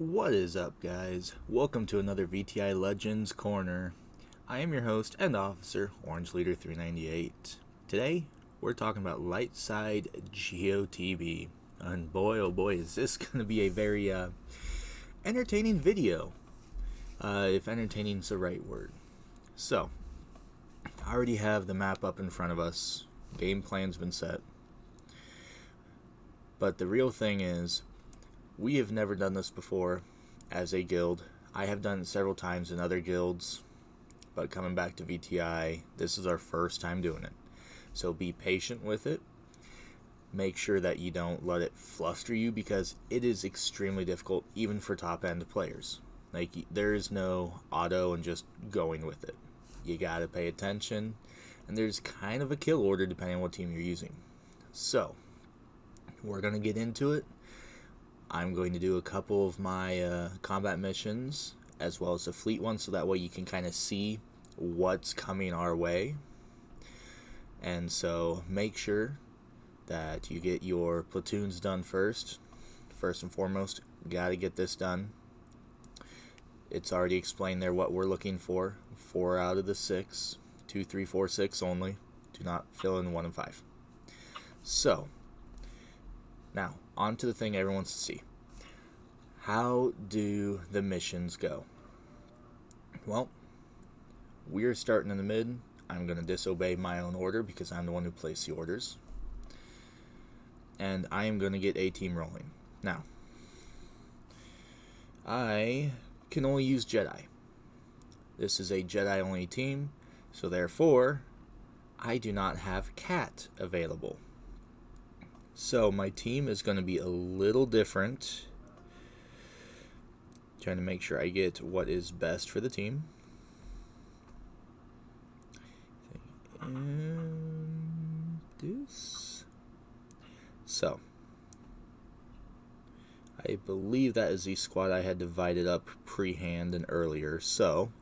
What is up, guys? Welcome to another VTI Legends Corner. I am your host and officer, Orange Leader 398. Today, we're talking about Light Side GOTB. And boy, oh boy, is this going to be a very entertaining video. If entertaining is the right word. So, I already have the map up in front of us. Game plan's been set. But the real thing is, we have never done this before as a guild. I have done it several times in other guilds, but coming back to VTI, this is our first time doing it. So be patient with it. Make sure that you don't let it fluster you, because it is extremely difficult even for top end players. Like, there is no auto and just going with it. You gotta pay attention, and there's kind of a kill order depending on what team you're using. So we're gonna get into it. I'm going to do a couple of my combat missions as well as the fleet one, so that way you can kind of see what's coming our way. And so make sure that you get your platoons done first. First and foremost, got to get this done. It's already explained there what we're looking for. 4 out of the 6. 2, 3, 4, 6 only. Do not fill in 1 and 5. So now, on to the thing everyone wants to see. How do the missions go? Well, we're starting in the mid. I'm going to disobey my own order because I'm the one who placed the orders. And I am going to get a team rolling. Now, I can only use Jedi. This is a Jedi only team, so therefore, I do not have Cat available. So my team is going to be a little different. Trying to make sure I get what is best for the team. And this. So I believe that is the squad I had divided up pre-hand and earlier. So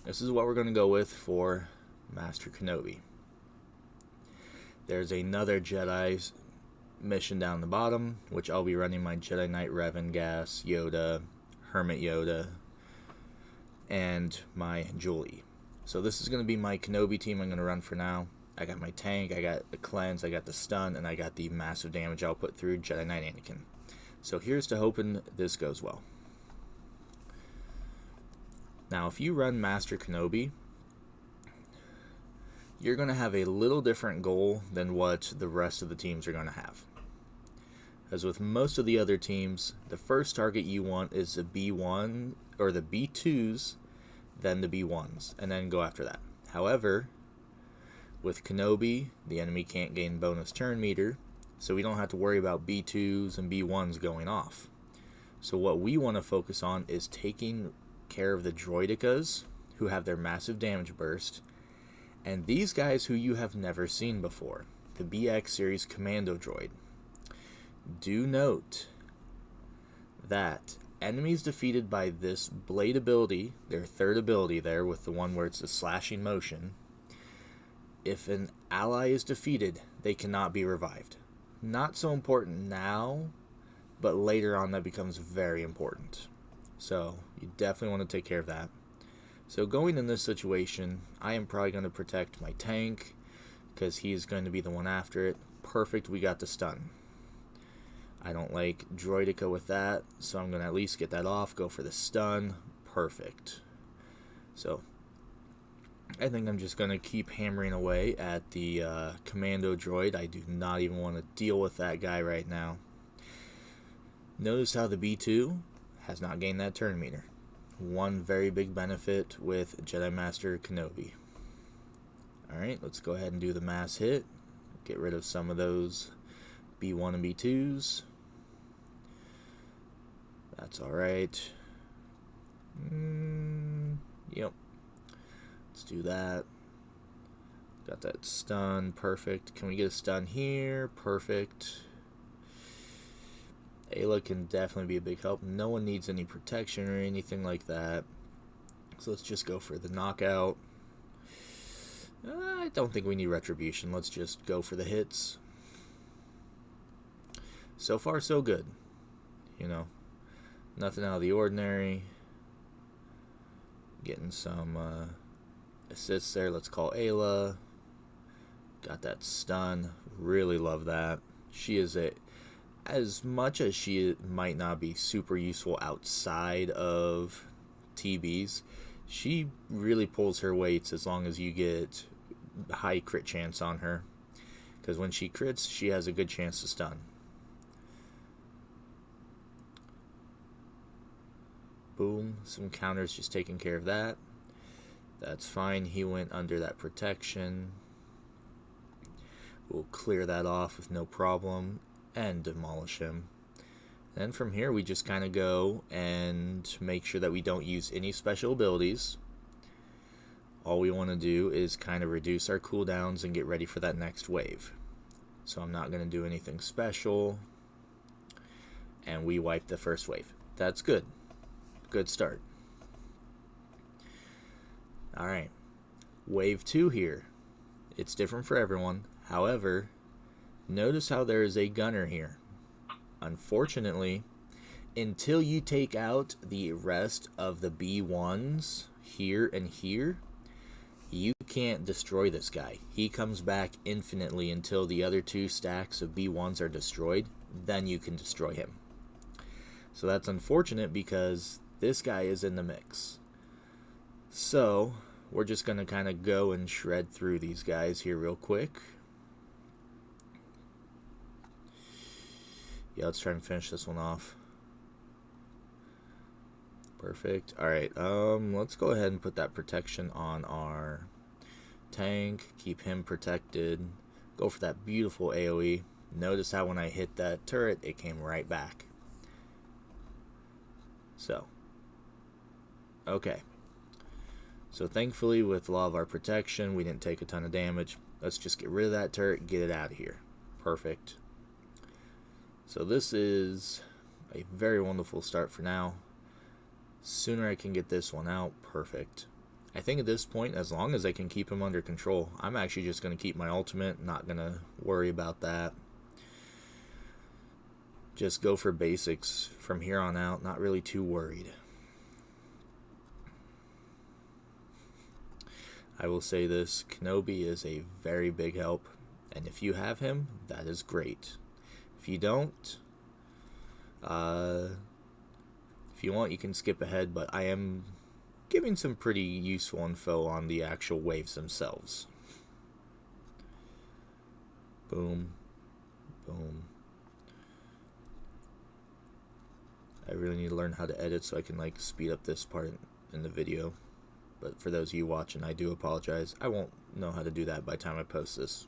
this is what we're going to go with for Master Kenobi. There's another Jedi mission down the bottom, which I'll be running my Jedi Knight Revan Gas, Yoda, Hermit Yoda, and my Julie. So this is going to be my Kenobi team I'm going to run for now. I got my tank, I got the cleanse, I got the stun, and I got the massive damage output through Jedi Knight Anakin. So here's to hoping this goes well. Now, if you run Master Kenobi, you're going to have a little different goal than what the rest of the teams are going to have. As with most of the other teams, the first target you want is the B1 or the B2s, then the B1s, and then go after that. However, with Kenobi, the enemy can't gain bonus turn meter, so we don't have to worry about B2s and B1s going off. So what we want to focus on is taking care of the droidicas, who have their massive damage burst, and these guys who you have never seen before, the BX series Commando Droid. Do note that enemies defeated by this blade ability, their third ability there with the one where it's the slashing motion, if an ally is defeated, they cannot be revived. Not so important now, but later on that becomes very important. So you definitely want to take care of that. So going in this situation, I am probably going to protect my tank, because he's going to be the one after it. Perfect, we got the stun. I don't like Droidica with that, so I'm going to at least get that off, go for the stun. Perfect. So I think I'm just going to keep hammering away at the Commando Droid. I do not even want to deal with that guy right now. Notice how the B2 has not gained that turn meter. One very big benefit with Jedi Master Kenobi. Alright, let's go ahead and do the mass hit. Get rid of some of those B1 and B2s. That's alright. Yep. Let's do that. Got that stun. Perfect. Can we get a stun here? Perfect. Ayla can definitely be a big help. No one needs any protection or anything like that. So let's just go for the knockout. I don't think we need retribution. Let's just go for the hits. So far, so good. You know, Nothing out of the ordinary. Getting some assists there. Let's call Ayla. Got that stun. Really love that. She is as much as she might not be super useful outside of TBs, she really pulls her weights as long as you get high crit chance on her. Because when she crits, she has a good chance to stun. Boom. Some counters just taking care of that. That's fine. He went under that protection. We'll clear that off with no problem and demolish him. Then from here we just kind of go and make sure that we don't use any special abilities. All we want to do is kind of reduce our cooldowns and get ready for that next wave. So I'm not going to do anything special. And we wipe the first wave. That's good. Good start. Alright. Wave 2 here. It's different for everyone. However, notice how there is a gunner here. Unfortunately, until you take out the rest of the B1s here and here, you can't destroy this guy. He comes back infinitely until the other 2 stacks of B1s are destroyed. Then you can destroy him. So that's unfortunate because this guy is in the mix. So we're just going to kind of go and shred through these guys here real quick. Yeah, let's try and finish this one off. Perfect. Alright, let's go ahead and put that protection on our tank. Keep him protected. Go for that beautiful AoE. Notice how when I hit that turret, it came right back. So. Okay. So thankfully, with a lot of our protection, we didn't take a ton of damage. Let's just get rid of that turret, get it out of here. Perfect. So this is a very wonderful start for now. Sooner I can get this one out, perfect. I think at this point, as long as I can keep him under control, I'm actually just going to keep my ultimate, not going to worry about that. Just go for basics from here on out, not really too worried. I will say this, Kenobi is a very big help, and if you have him, that is great. If you don't, if you want, you can skip ahead, but I am giving some pretty useful info on the actual waves themselves. Boom. Boom. I really need to learn how to edit so I can like speed up this part in the video. But for those of you watching, I do apologize. I won't know how to do that by the time I post this.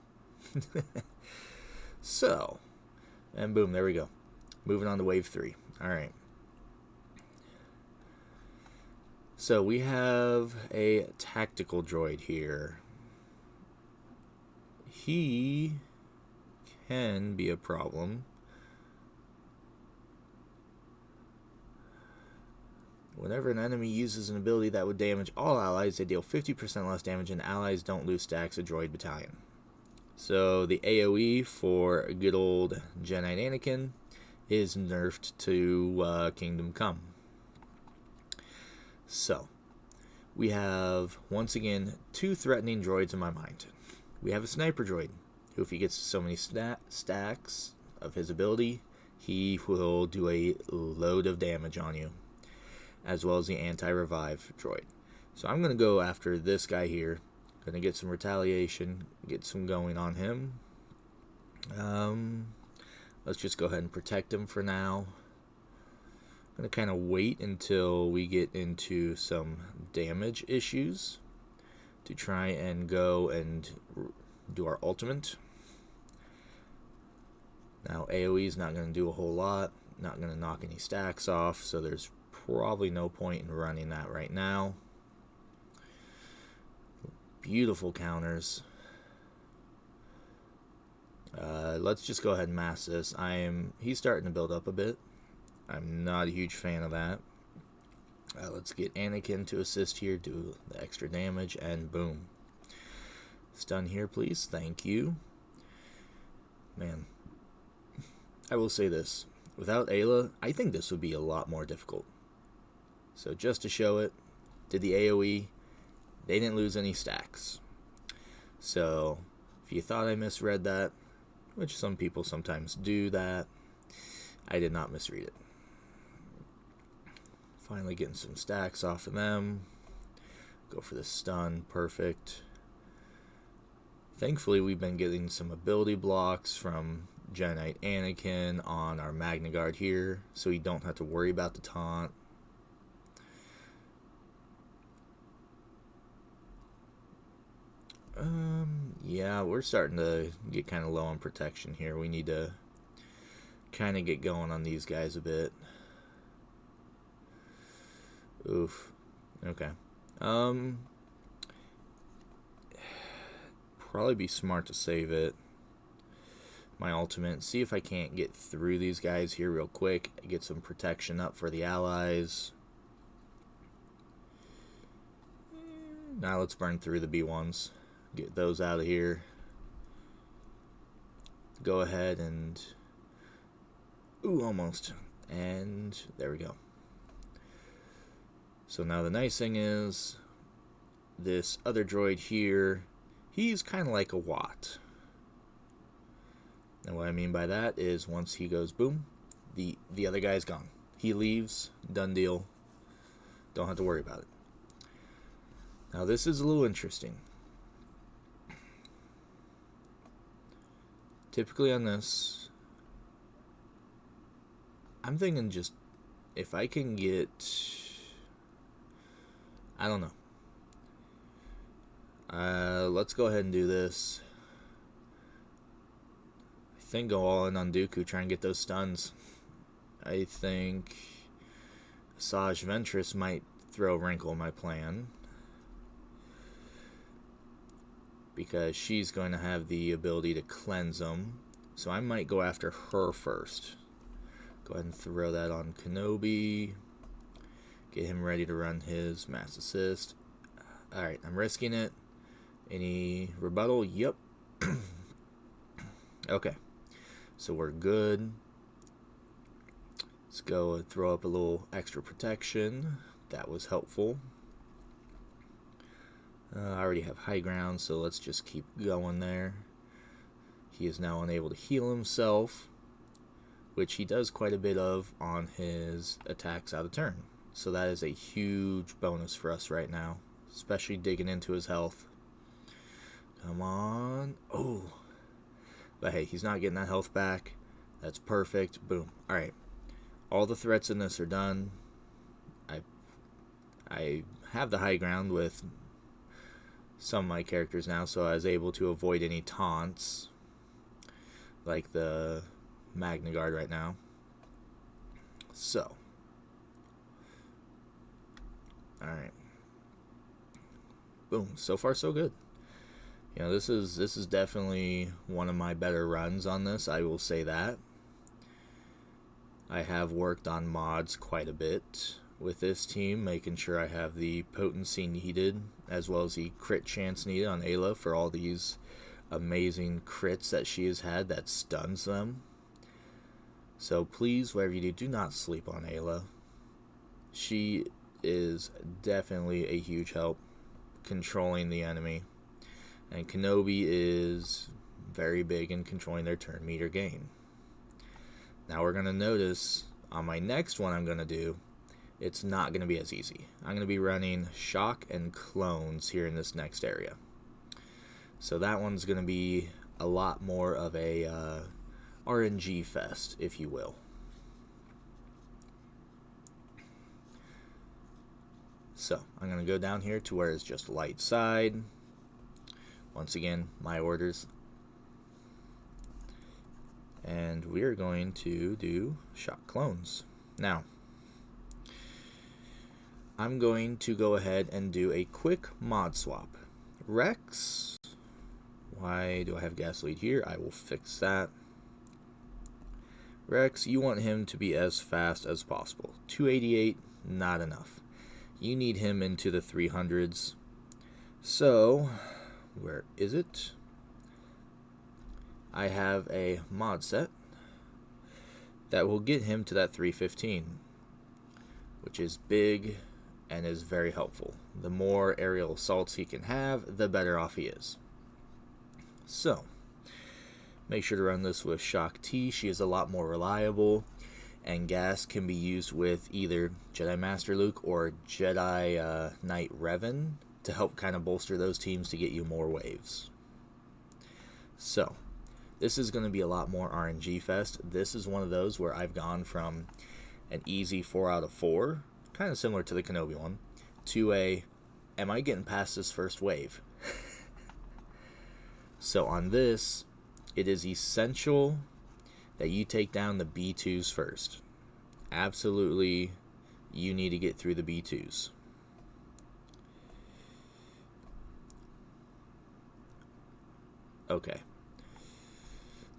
So, and boom, there we go. Moving on to wave 3. Alright. So we have a tactical droid here. He can be a problem. Whenever an enemy uses an ability that would damage all allies, they deal 50% less damage, and allies don't lose stacks of droid battalion. So the AoE for good old Jedi Anakin is nerfed to Kingdom Come. So we have, once again, 2 threatening droids in my mind. We have a sniper droid, who if he gets so many stacks of his ability, he will do a load of damage on you, as well as the anti-revive droid. So I'm going to go after this guy here. Going to get some retaliation, get some going on him. Let's just go ahead and protect him for now. I'm going to kind of wait until we get into some damage issues to try and go and do our ultimate. Now AoE is not going to do a whole lot, not going to knock any stacks off, so there's probably no point in running that right now. Beautiful counters. Let's just go ahead and mass this. He's starting to build up a bit. I'm not a huge fan of that. Let's get Anakin to assist here, do the extra damage, and boom. Stun here, please. Thank you. Man, I will say this. Without Ayla, I think this would be a lot more difficult. So just to show it, did the AoE, they didn't lose any stacks. So if you thought I misread that, which some people sometimes do that, I did not misread it. Finally getting some stacks off of them. Go for the stun, perfect. Thankfully, we've been getting some ability blocks from Jedi Knight Anakin on our Magna Guard here, so we don't have to worry about the taunt. Yeah, we're starting to get kind of low on protection here. We need to kind of get going on these guys a bit. Oof. Okay. Probably be smart to save it. My ultimate. See if I can't get through these guys here real quick. Get some protection up for the allies. Now let's burn through the B1s. Get those out of here. Go ahead and... Ooh, almost. And there we go. So now the nice thing is, this other droid here, he's kind of like a Watt. And what I mean by that is once he goes boom, the other guy's gone. He leaves, done deal. Don't have to worry about it. Now this is a little interesting. Typically on this, I'm thinking just if I can get, I don't know. Let's go ahead and do this. I think go all in on Dooku, try and get those stuns. I think Asajj Ventress might throw a wrinkle in my plan, because she's going to have the ability to cleanse them. So I might go after her first. Go ahead and throw that on Kenobi. Get him ready to run his mass assist. Alright, I'm risking it. Any rebuttal? Yep. Okay. So we're good. Let's go and throw up a little extra protection. That was helpful. I already have high ground, so let's just keep going there. He is now unable to heal himself, which he does quite a bit of on his attacks out of turn. So that is a huge bonus for us right now, especially digging into his health. Come on. Oh. But hey, he's not getting that health back. That's perfect. Boom. Alright. All the threats in this are done. I have the high ground with some of my characters now, so I was able to avoid any taunts, like the Magna Guard right now. So, alright. Boom. So far, so good. You know, this is definitely one of my better runs on this, I will say that. I have worked on mods quite a bit with this team, making sure I have the potency needed, as well as the crit chance needed on Ayla for all these amazing crits that she has had that stuns them. So please, whatever you do not sleep on Ayla. She is definitely a huge help controlling the enemy. And Kenobi is very big in controlling their turn meter gain. Now we're going to notice on my next one I'm going to do, it's not going to be as easy. I'm going to be running Shaak and clones here in this next area. So that one's going to be a lot more of a RNG fest, if you will. So I'm going to go down here to where it's just light side. Once again, my orders. And we are going to do Shaak clones. Now, I'm going to go ahead and do a quick mod swap. Rex, why do I have gas lead here? I will fix that. Rex, you want him to be as fast as possible. 288, not enough. You need him into the 300s. So, where is it? I have a mod set that will get him to that 315, which is big and is very helpful. The more aerial assaults he can have, the better off he is. So, make sure to run this with Shaak T. She is a lot more reliable, and gas can be used with either Jedi Master Luke or Jedi Knight Revan to help kind of bolster those teams to get you more waves. So, this is going to be a lot more RNG fest. This is one of those where I've gone from an easy 4 out of 4, kind of similar to the Kenobi one, to a, am I getting past this first wave? So on this, it is essential that you take down the B2s first. Absolutely, you need to get through the B2s. Okay.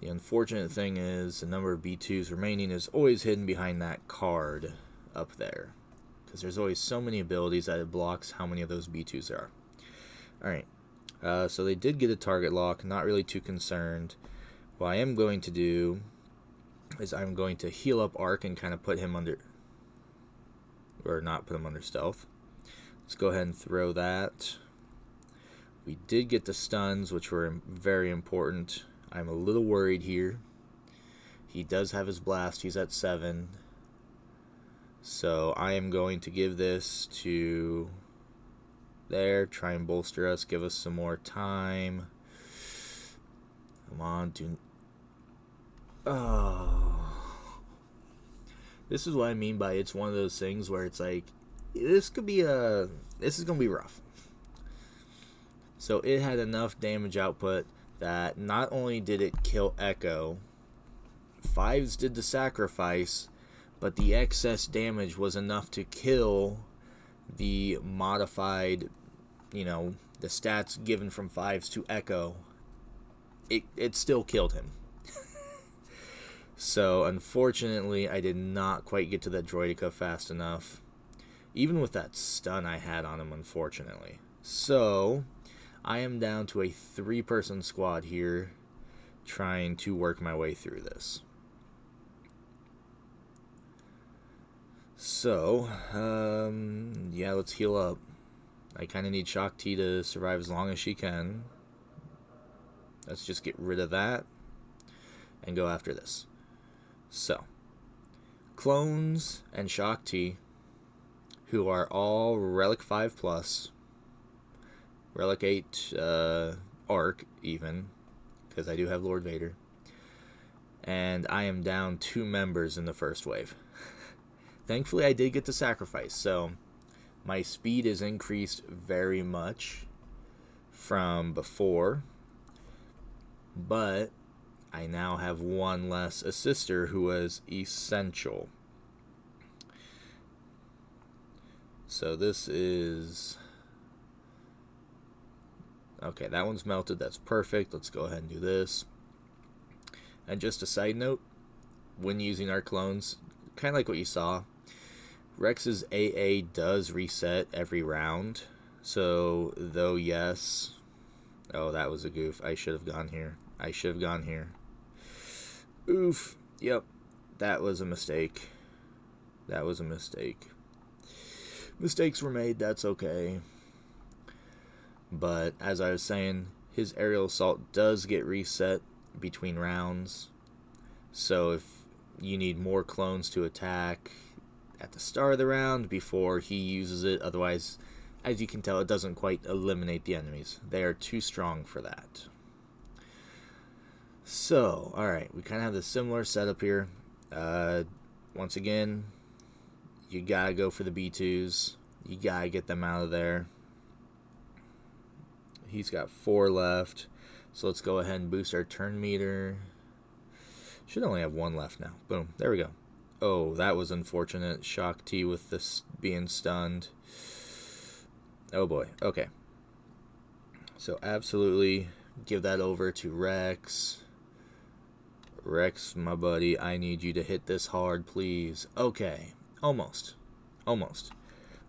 The unfortunate thing is the number of B2s remaining is always hidden behind that card up there, because there's always so many abilities that it blocks how many of those B2s there are. Alright, so they did get a target lock, not really too concerned. What I am going to do is I'm going to heal up Arc and kind of put him under, or not put him under stealth. Let's go ahead and throw that. We did get the stuns, which were very important. I'm a little worried here. He does have his blast. He's at 7. So I am going to give this to there. Try and bolster us. Give us some more time. Come on. Oh. This is what I mean by it's one of those things where it's like, this is going to be rough. So it had enough damage output that not only did it kill Echo, 5s did the sacrifice, but the excess damage was enough to kill the modified, the stats given from 5s to Echo. It still killed him. So unfortunately, I did not quite get to that Droideka fast enough, even with that stun I had on him, unfortunately. So I am down to a 3-person squad here, trying to work my way through this. So, yeah, let's heal up. I kind of need Shaak T to survive as long as she can. Let's just get rid of that and go after this. So, clones and Shaak T, who are all Relic 5+, Relic 8 Arc even, because I do have Lord Vader. And I am down 2 members in the first wave. Thankfully, I did get the sacrifice, so my speed is increased very much from before. But I now have 1 less assister who was essential. So this is... Okay, that one's melted. That's perfect. Let's go ahead and do this. And just a side note, when using our clones, kind of like what you saw, Rex's AA does reset every round. So, though, yes. Oh, that was a goof. I should have gone here. Oof. Yep. That was a mistake. Mistakes were made. That's okay. But as I was saying, his aerial assault does get reset between rounds. So if you need more clones to attack at the start of the round before he uses it, otherwise, as you can tell, it doesn't quite eliminate the enemies. They are too strong for that. So, alright, we kind of have the similar setup here. Once again, you gotta go for the B2s. You gotta get them out of there. He's got 4 left. So let's go ahead and boost our turn meter. Should only have 1 left now. Boom. There we go. Oh, that was unfortunate. Shaak T with this being stunned. Oh boy. Okay. So absolutely give that over to Rex. Rex, my buddy, I need you to hit this hard, please. Okay. Almost.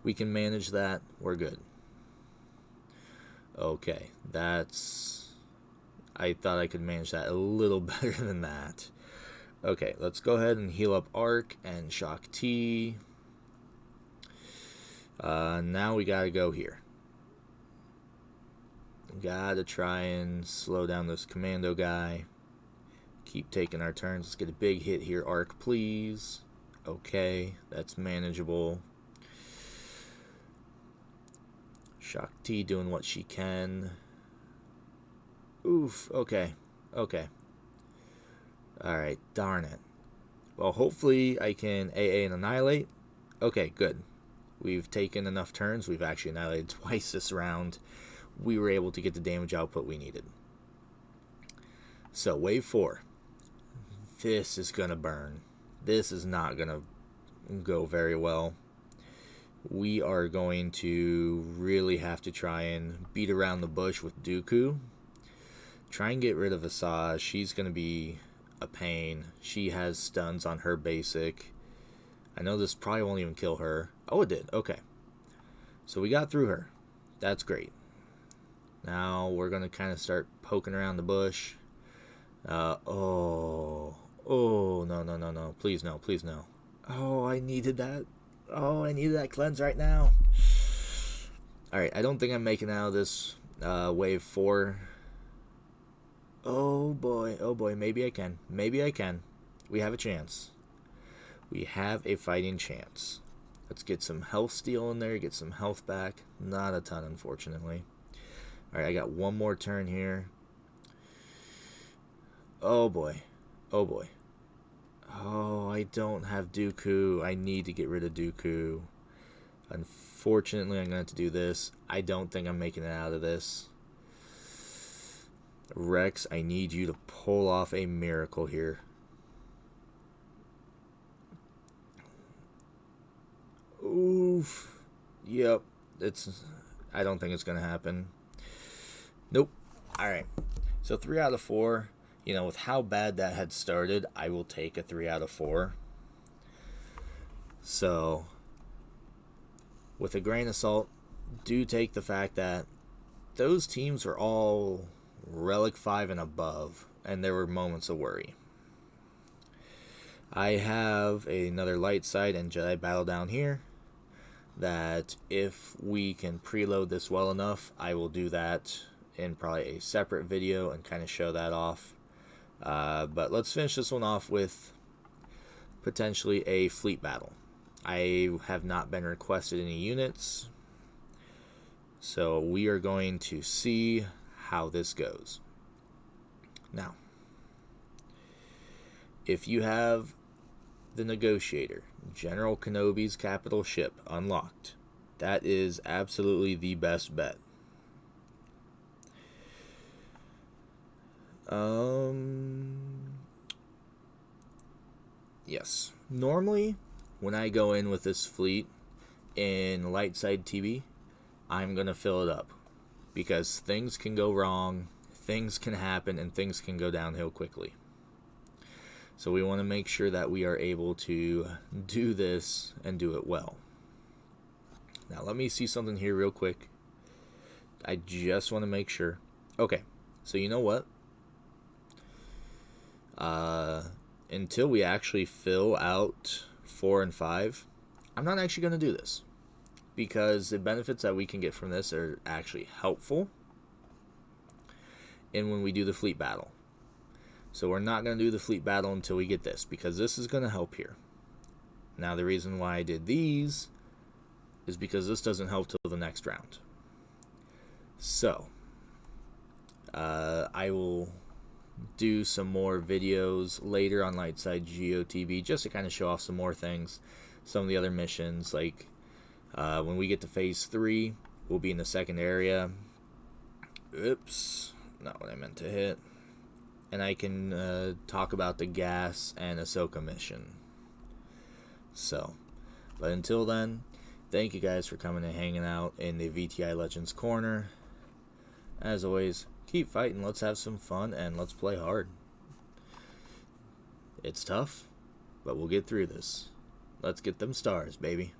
We can manage that. We're good. Okay, I thought I could manage that a little better than that. Okay, let's go ahead and heal up Arc and Shaak T. Now we gotta go here. Gotta try and slow down this commando guy. Keep taking our turns. Let's get a big hit here, Arc, please. Okay, that's manageable. Shaak T doing what she can. Oof, okay. Okay. Alright, darn it. Well, hopefully I can AA and annihilate. Okay, good. We've taken enough turns. We've actually annihilated twice this round. We were able to get the damage output we needed. So, wave 4. This is going to burn. This is not going to go very well. We are going to really have to try and beat around the bush with Dooku. Try and get rid of Asajj. She's going to be a pain. She has stuns on her basic. I know this probably won't even kill her. Oh, it did. Okay. So we got through her. That's great. Now we're going to kind of start poking around the bush. Oh, no. Please, no. Please, no. Oh, I needed that. Oh, I needed that cleanse right now. Alright, I don't think I'm making out of this wave 4. Oh boy, maybe I can. We have a chance. We have a fighting chance. Let's get some health steal in there, get some health back. Not a ton, unfortunately. Alright, I got one more turn here. Oh boy. Oh, I don't have Dooku. I need to get rid of Dooku. Unfortunately, I'm going to have to do this. I don't think I'm making it out of this. Rex, I need you to pull off a miracle here. Oof. Yep. I don't think it's going to happen. Nope. Alright. So 3 out of 4. You know, with how bad that had started, I will take a 3 out of 4. So, with a grain of salt, do take the fact that those teams were all Relic 5 and above, and there were moments of worry. I have another light side and Jedi battle down here that if we can preload this well enough, I will do that in probably a separate video and kind of show that off. But let's finish this one off with potentially a fleet battle. I have not been requested any units, so we are going to see how this goes. Now, if you have the Negotiator, General Kenobi's capital ship, unlocked, that is absolutely the best bet. Yes. Normally, when I go in with this fleet in light side TV, I'm going to fill it up. Because things can go wrong, things can happen, and things can go downhill quickly. So we want to make sure that we are able to do this and do it well. Now let me see something here real quick. I just want to make sure. Okay, so you know what? Until we actually fill out 4 and 5, I'm not actually going to do this. Because the benefits that we can get from this are actually helpful in when we do the fleet battle. So we're not going to do the fleet battle until we get this, because this is going to help here. Now the reason why I did these is because this doesn't help till the next round. So, I will do some more videos later on Lightside GOTB just to kind of show off some more things. Some of the other missions, like when we get to phase 3, we'll be in the second area. Oops, not what I meant to hit. And I can talk about the gas and Ahsoka mission. So, but until then, thank you guys for coming and hanging out in the VTI Legends Corner. As always, keep fighting, let's have some fun, and let's play hard. It's tough, but we'll get through this. Let's get them stars, baby.